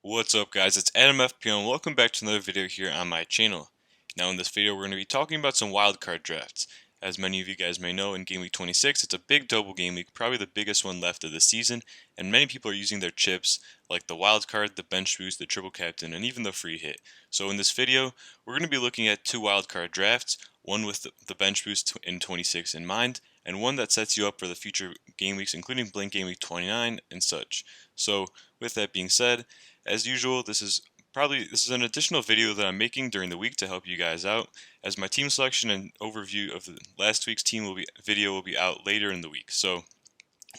What's up guys, it's Adam FPL and welcome back to another video here on my channel. Now in this video we're going to be talking about some wildcard drafts. As many of you guys may know, in Game Week 26 it's a big double game week, probably the biggest one left of the season, and many people are using their chips like the wildcard, the bench boost, the triple captain, and even the free hit. So in this video we're going to be looking at two wildcard drafts, one with the bench boost in 26 in mind, and one that sets you up for the future game weeks including Blank Game Week 29 and such. So with that being said, as usual, this is an additional video that I'm making during the week to help you guys out, as my team selection and overview of the last week's video will be out later in the week. So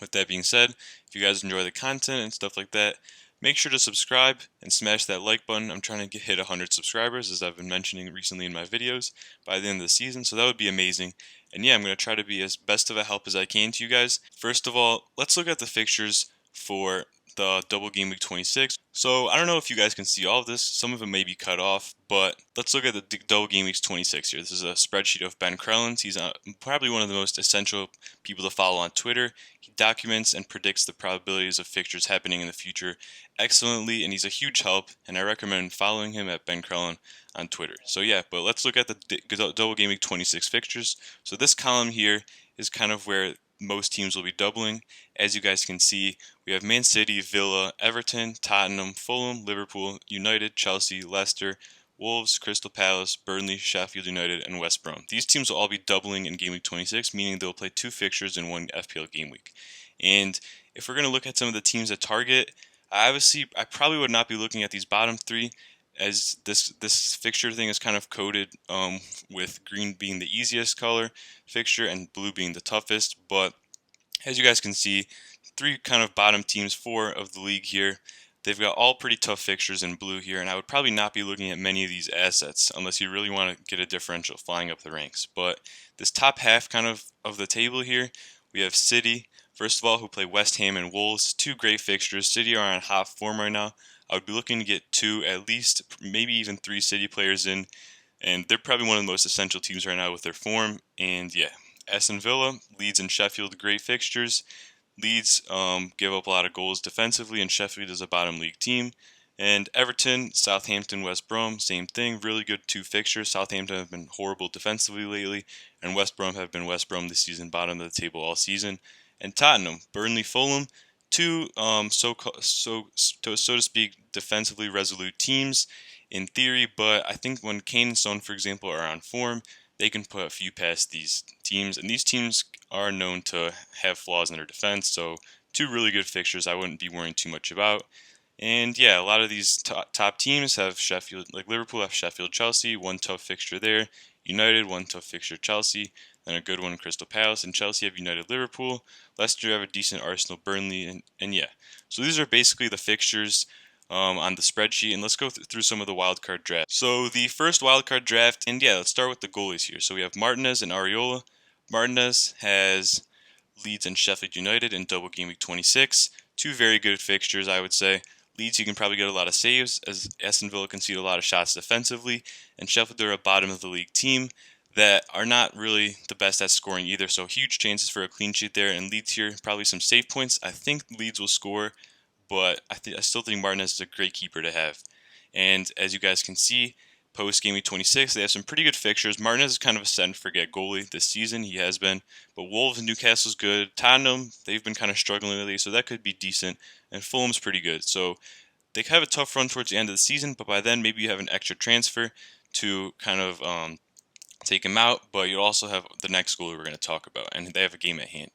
with that being said, if you guys enjoy the content and stuff like that, make sure to subscribe and smash that like button. I'm trying to hit 100 subscribers, as I've been mentioning recently in my videos, by the end of the season, so that would be amazing. And yeah, I'm going to try to be as best of a help as I can to you guys. First of all, let's look at the fixtures for the double game week 26. So I don't know if you guys can see all of this, some of it may be cut off, but let's look at the double game week 26 here. This is a spreadsheet of Ben Krellin's. He's probably one of the most essential people to follow on Twitter. He documents and predicts the probabilities of fixtures happening in the future excellently, and he's a huge help, and I recommend following him at Ben Krellin on Twitter. So yeah, but let's look at the double game week 26 fixtures. So this column here is kind of where most teams will be doubling. As you guys can see, we have Man City, Villa, Everton, Tottenham, Fulham, Liverpool, United, Chelsea, Leicester, Wolves, Crystal Palace, Burnley, Sheffield United, and West Brom. These teams will all be doubling in Game Week 26, meaning they'll play two fixtures in one FPL game week. And if we're going to look at some of the teams at target, I probably would not be looking at these bottom three, as this fixture thing is kind of coded with green being the easiest color fixture and blue being the toughest. But as you guys can see, three kind of bottom teams, four of the league here, they've got all pretty tough fixtures in blue here, and I would probably not be looking at many of these assets unless you really want to get a differential flying up the ranks. But this top half kind of the table here, we have City, first of all, who play West Ham and Wolves. Two great fixtures. City are on hot form right now. I would be looking to get two, at least, maybe even three City players in, and they're probably one of the most essential teams right now with their form. And yeah, Aston Villa, Leeds, and Sheffield, great fixtures. Leeds give up a lot of goals defensively, and Sheffield is a bottom league team. And Everton, Southampton, West Brom, same thing, really good two fixtures. Southampton have been horrible defensively lately, and West Brom have been West Brom this season, bottom of the table all season. And Tottenham, Burnley, Fulham, two so to speak defensively resolute teams in theory, but I think when Kane and Son, for example, are on form, they can put a few past these teams, and these teams are known to have flaws in their defense. So two really good fixtures I wouldn't be worrying too much about. And yeah, a lot of these top teams have Sheffield, like Liverpool have Sheffield, Chelsea, one tough fixture there. United, one tough fixture, Chelsea, then a good one, Crystal Palace, and Chelsea have United, Liverpool. Leicester have a decent Arsenal, Burnley, and yeah. So these are basically the fixtures on the spreadsheet, and let's go through some of the wildcard drafts. So the first wildcard draft, and yeah, let's start with the goalies here. So we have Martinez and Areola. Martinez has Leeds and Sheffield United in double game week 26. Two very good fixtures, I would say. Leeds, you can probably get a lot of saves, as Aston Villa concede a lot of shots defensively, and Sheffield are a bottom of the league team that are not really the best at scoring either, so huge chances for a clean sheet there. And Leeds here, probably some save points. I think Leeds will score, but I still think Martinez is a great keeper to have. And as you guys can see, post game week 26, they have some pretty good fixtures. Martinez is kind of a set and forget goalie this season. He has been. But Wolves and Newcastle's good. Tottenham, they've been kind of struggling lately, so that could be decent. And Fulham's pretty good. So they have a tough run towards the end of the season, but by then maybe you have an extra transfer to kind of take him out. But you also have the next goalie we're going to talk about, and they have a game at hand.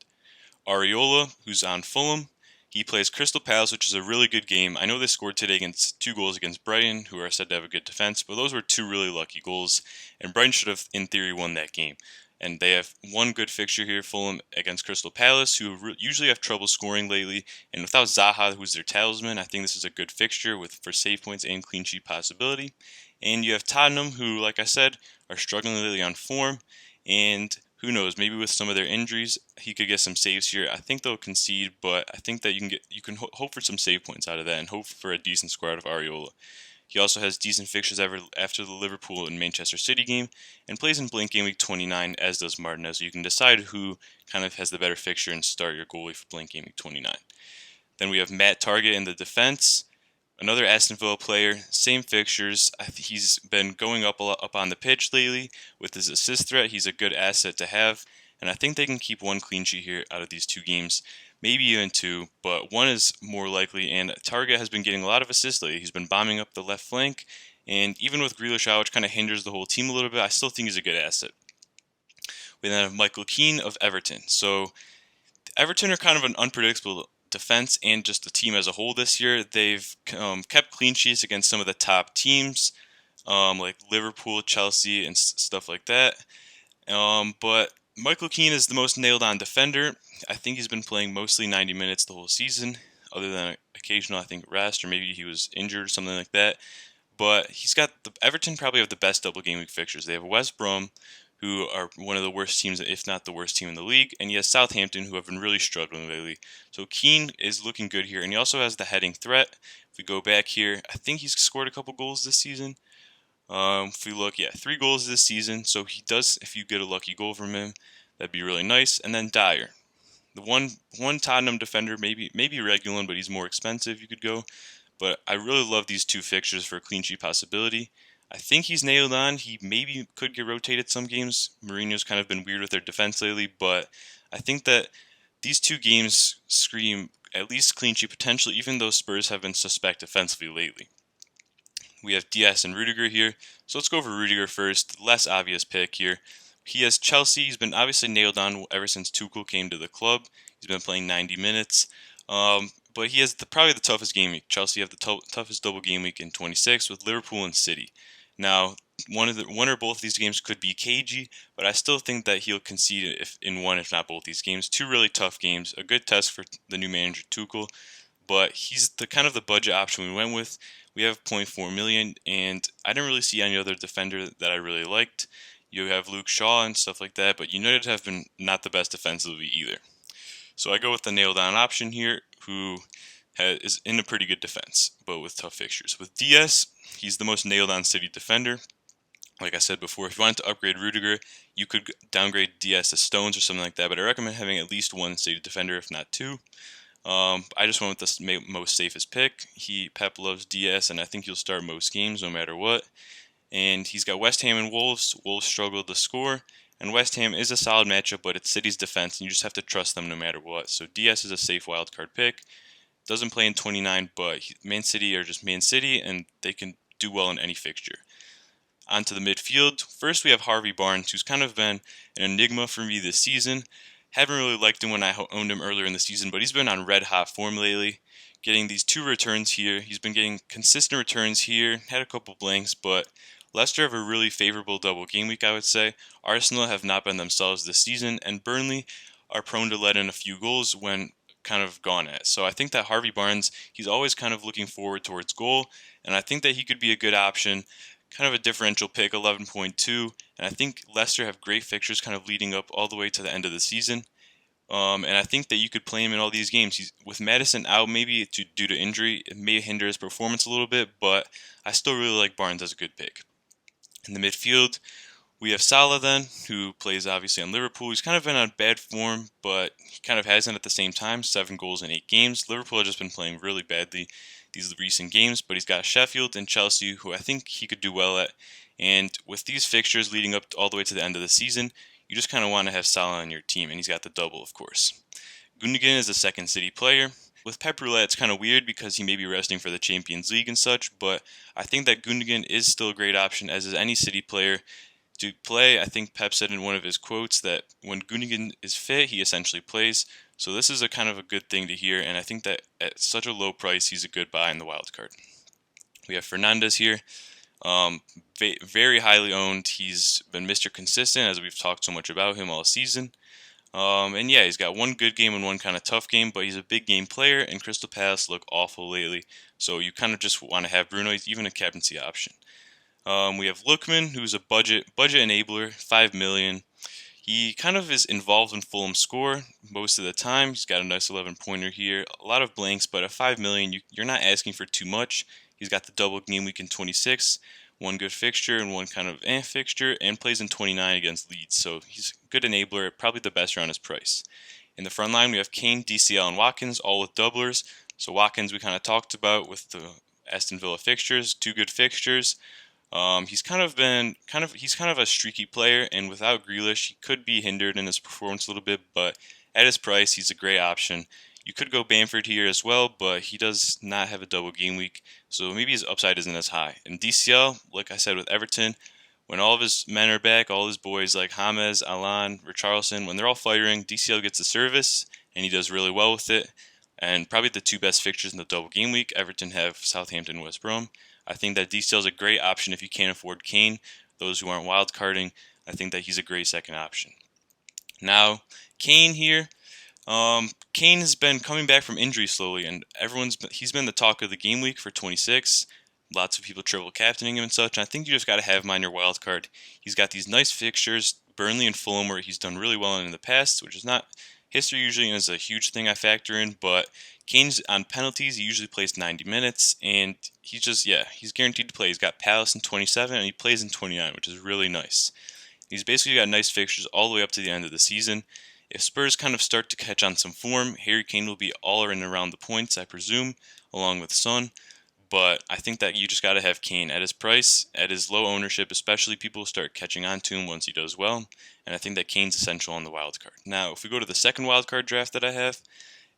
Areola, who's on Fulham, he plays Crystal Palace, which is a really good game. I know they scored today against 2 goals against Brighton, who are said to have a good defense, but those were 2 really lucky goals, and Brighton should have, in theory, won that game. And they have one good fixture here, Fulham against Crystal Palace, who usually have trouble scoring lately. And without Zaha, who's their talisman, I think this is a good fixture for save points and clean sheet possibility. And you have Tottenham, who, like I said, are struggling lately on form, and who knows, maybe with some of their injuries, he could get some saves here. I think they'll concede, but I think that you can hope for some save points out of that and hope for a decent score out of Areola. He also has decent fixtures after the Liverpool and Manchester City game, and plays in Blank Game Week 29, as does Martinez. So you can decide who kind of has the better fixture and start your goalie for Blank Game Week 29. Then we have Matt Target in the defense. Another Aston Villa player, same fixtures. He's been going up a lot up on the pitch lately with his assist threat. He's a good asset to have, and I think they can keep one clean sheet here out of these two games, maybe even two, but one is more likely. And Target has been getting a lot of assists lately. He's been bombing up the left flank, and even with Grealish out, which kind of hinders the whole team a little bit, I still think he's a good asset. We then have Michael Keane of Everton. So Everton are kind of an unpredictable defense and just the team as a whole this year. They've kept clean sheets against some of the top teams, like Liverpool, Chelsea, and stuff like that. But Michael Keane is the most nailed-on defender. I think he's been playing mostly 90 minutes the whole season, other than occasional, I think, rest, or maybe he was injured or something like that. But he's got Everton probably have the best double game week fixtures. They have West Brom, who are one of the worst teams, if not the worst team in the league, and he has Southampton, who have been really struggling lately. So Keane is looking good here, and he also has the heading threat. If we go back here, I think he's scored a couple goals this season. If we look, 3 goals this season. So he does, if you get a lucky goal from him, that'd be really nice. And then Dyer, the one Tottenham defender, maybe Reguilon, but he's more expensive. You could go, but I really love these two fixtures for a clean sheet possibility. I think he's nailed on. He maybe could get rotated some games. Mourinho's kind of been weird with their defense lately, but I think that these two games scream at least clean sheet potential, even though Spurs have been suspect defensively lately. We have Diaz and Rudiger here, so let's go over Rudiger first. Less obvious pick here. He has Chelsea. He's been obviously nailed on ever since Tuchel came to the club. He's been playing 90 minutes. But he has probably the toughest game week. Chelsea have the toughest double game week in 26 with Liverpool and City. Now, one or both of these games could be cagey, but I still think that he'll concede in one, if not both these games. Two really tough games, a good test for the new manager Tuchel, but he's the kind of the budget option we went with. We have 0.4 million, and I didn't really see any other defender that I really liked. You have Luke Shaw and stuff like that, but United have been not the best defensively either. So I go with the nailed-on option here, who is in a pretty good defense, but with tough fixtures. With Diaz, he's the most nailed-on City defender. Like I said before, if you wanted to upgrade Rudiger, you could downgrade Diaz to Stones or something like that, but I recommend having at least one City defender, if not two. I just went with the most safest pick. Pep loves Diaz, and I think he'll start most games no matter what. And he's got West Ham and Wolves. Wolves struggle to score, and West Ham is a solid matchup, but it's City's defense, and you just have to trust them no matter what. So Diaz is a safe wildcard pick. Doesn't play in 29, but Man City are just Man City, and they can do well in any fixture. On to the midfield. First, we have Harvey Barnes, who's kind of been an enigma for me this season. Haven't really liked him when I owned him earlier in the season, but he's been on red-hot form lately. Getting these 2 returns here. He's been getting consistent returns here. Had a couple blanks, but Leicester have a really favorable double game week, I would say. Arsenal have not been themselves this season, and Burnley are prone to let in a few goals when kind of gone at. So I think that Harvey Barnes, he's always kind of looking forward towards goal, and I think that he could be a good option. Kind of a differential pick, 11.2, and I think Leicester have great fixtures kind of leading up all the way to the end of the season. And I think that you could play him in all these games. With Maddison out, maybe due to injury, it may hinder his performance a little bit, but I still really like Barnes as a good pick. In the midfield, we have Salah then, who plays obviously on Liverpool. He's kind of been on bad form, but he kind of hasn't at the same time. 7 goals in 8 games. Liverpool have just been playing really badly these recent games, but he's got Sheffield and Chelsea, who I think he could do well at. And with these fixtures leading up all the way to the end of the season, you just kind of want to have Salah on your team, and he's got the double, of course. Gundogan is a second City player. With Pep Roulette, it's kind of weird because he may be resting for the Champions League and such, but I think that Gundogan is still a great option, as is any City player to play. I think Pep said in one of his quotes that when Gundogan is fit, he essentially plays. So this is a kind of a good thing to hear, and I think that at such a low price, he's a good buy in the wild card. We have Fernandes here. Very highly owned. He's been Mr. Consistent, as we've talked so much about him all season. And yeah, he's got one good game and one kind of tough game, but he's a big game player, and Crystal Palace look awful lately. So you kind of just want to have Bruno. He's even a captaincy option. We have Lookman, who's a budget enabler, 5 million. He kind of is involved in Fulham's score most of the time. He's got a nice 11-pointer here. A lot of blanks, but at 5 million, you're not asking for too much. He's got the double game week in 26, one good fixture and one kind of fixture, and plays in 29 against Leeds. So he's a good enabler, probably the best around his price. In the front line, we have Kane, DCL, and Watkins, all with doublers. So Watkins we kind of talked about with the Aston Villa fixtures, two good fixtures. He's kind of a streaky player, and without Grealish, he could be hindered in his performance a little bit. But at his price, he's a great option. You could go Bamford here as well, but he does not have a double game week, so maybe his upside isn't as high. In DCL, like I said with Everton, when all of his men are back, all his boys like James, Alan, Richarlison, when they're all firing, DCL gets the service, and he does really well with it. And probably the two best fixtures in the double game week, Everton have Southampton and West Brom. I think that DCL is a great option if you can't afford Kane. Those who aren't wildcarding, I think that he's a great second option. Now, Kane here. Kane has been coming back from injury slowly, and he's been the talk of the game week for 26. Lots of people triple captaining him and such. And I think you just got to have him on your wild card. He's got these nice fixtures, Burnley and Fulham, where he's done really well in the past, which is not history usually is a huge thing I factor in. But Kane's on penalties. He usually plays 90 minutes, and he's guaranteed to play. He's got Palace in 27, and he plays in 29, which is really nice. He's basically got nice fixtures all the way up to the end of the season. If Spurs kind of start to catch on some form, Harry Kane will be all in around the points, I presume, along with Son. But I think that you just got to have Kane at his price, at his low ownership, especially people start catching on to him once he does well. And I think that Kane's essential on the wild card. Now, if we go to the second wild card draft that I have,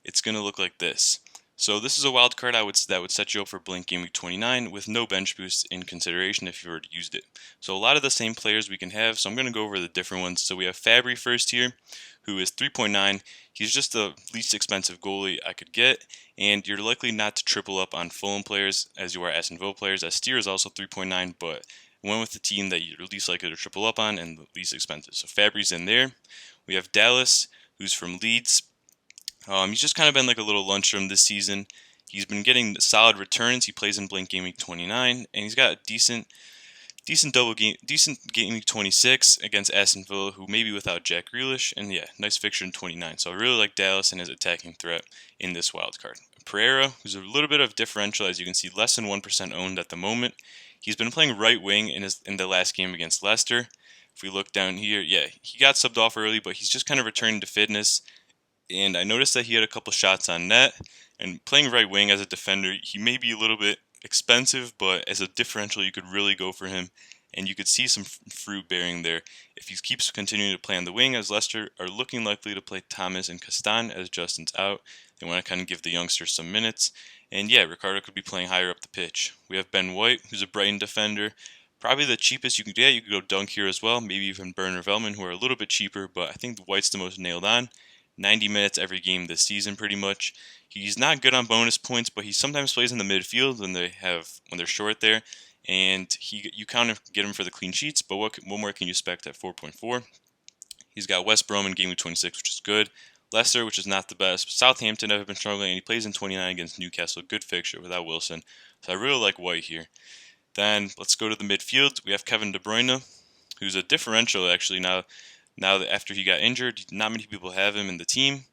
it's going to look like this. So this is a wild card that would set you up for Blank Game Week 29 with no bench boost in consideration if you already used it. So a lot of the same players we can have, so I'm going to go over the different ones. So we have Fabry first here, who is 3.9. He's just the least expensive goalie I could get, and you're likely not to triple up on Fulham players as you are Aston Villa players. Steer is also 3.9, but went with the team that you're least likely to triple up on and the least expensive. So Fabry's in there. We have Dallas, who's from Leeds. He's just kind of been like a little lunchroom this season. He's been getting solid returns. He plays in Blank Game Week 29, and he's got decent Game Week 26 against Aston Villa, who may be without Jack Grealish, and yeah, nice fixture in 29. So I really like Dallas and his attacking threat in this wild card. Pereira, who's a little bit of differential, as you can see, less than 1% owned at the moment. He's been playing right wing in the last game against Leicester. If we look down here, yeah, he got subbed off early, but he's just kind of returning to fitness. And I noticed that he had a couple shots on net, and playing right wing as a defender, he may be a little bit expensive, but as a differential, you could really go for him, and you could see some fruit bearing there if he keeps continuing to play on the wing, as Leicester are looking likely to play Thomas and Castan as Justin's out. They want to kind of give the youngsters some minutes, and yeah, Ricardo could be playing higher up the pitch. We have Ben White, who's a Brighton defender. Probably the cheapest you can get. You could go Dunk here as well, maybe even Burner Veltman, who are a little bit cheaper, but I think White's the most nailed on. 90 minutes every game this season, pretty much. He's not good on bonus points, but he sometimes plays in the midfield when they're short there, and you kind of get him for the clean sheets. But what more can you expect at 4.4? He's got West Brom in Game Week 26, which is good. Leicester, which is not the best. Southampton have been struggling, and he plays in 29 against Newcastle. Good fixture without Wilson. So I really like White here. Then let's go to the midfield. We have Kevin De Bruyne, who's a differential actually now that after he got injured, not many people have him in the team,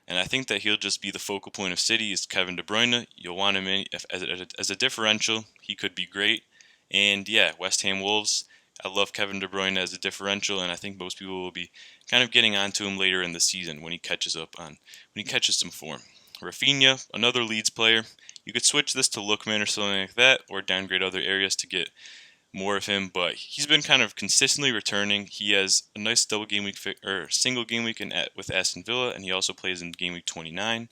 and I think that he'll just be the focal point of City is Kevin De Bruyne. You'll want him in as a differential. He could be great. And yeah, West Ham Wolves. I love Kevin De Bruyne as a differential, and I think most people will be kind of getting onto him later in the season when he catches some form. Rafinha, another Leeds player. You could switch this to Lookman or something like that, or downgrade other areas to get more of him, but he's been kind of consistently returning. He has a nice double game week or single game week with Aston Villa, and he also plays in Game Week 29.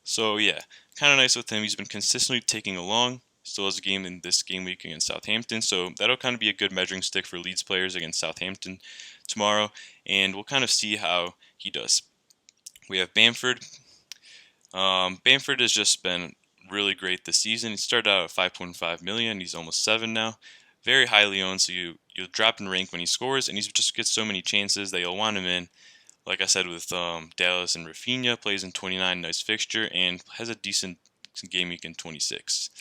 So yeah, kind of nice with him. He's been consistently taking along. Still has a game in this game week against Southampton, so that'll kind of be a good measuring stick for Leeds players against Southampton tomorrow, and we'll kind of see how he does. We have Bamford. Bamford has just been really great this season. He started out at 5.5 million. He's almost 7 now. Very highly owned, so you'll drop in rank when he scores, and he just gets so many chances that you'll want him in. Like I said with Dallas and Rafinha, plays in 29, nice fixture, and has a decent game week in 26.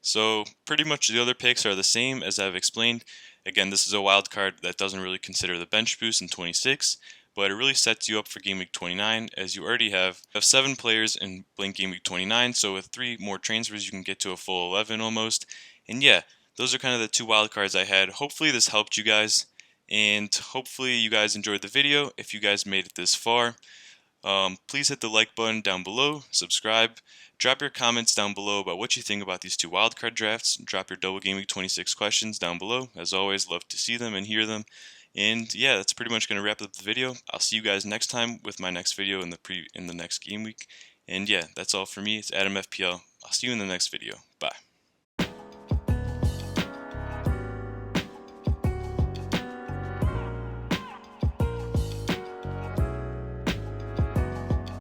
So pretty much the other picks are the same as I've explained. Again, this is a wild card that doesn't really consider the bench boost in 26, but it really sets you up for Game Week 29, as you already have 7 players in Blank Game Week 29, so with 3 more transfers you can get to a full 11 almost. And yeah, those are kind of the 2 wild cards I had. Hopefully this helped you guys, and hopefully you guys enjoyed the video. If you guys made it this far, Please hit the like button down below, subscribe, drop your comments down below about what you think about these two wildcard drafts, drop your Double Game Week 26 questions down below. As always, love to see them and hear them. And yeah, that's pretty much going to wrap up the video. I'll see you guys next time with my next video in the next game week. And yeah, that's all for me. It's Adam FPL. I'll see you in the next video. Bye.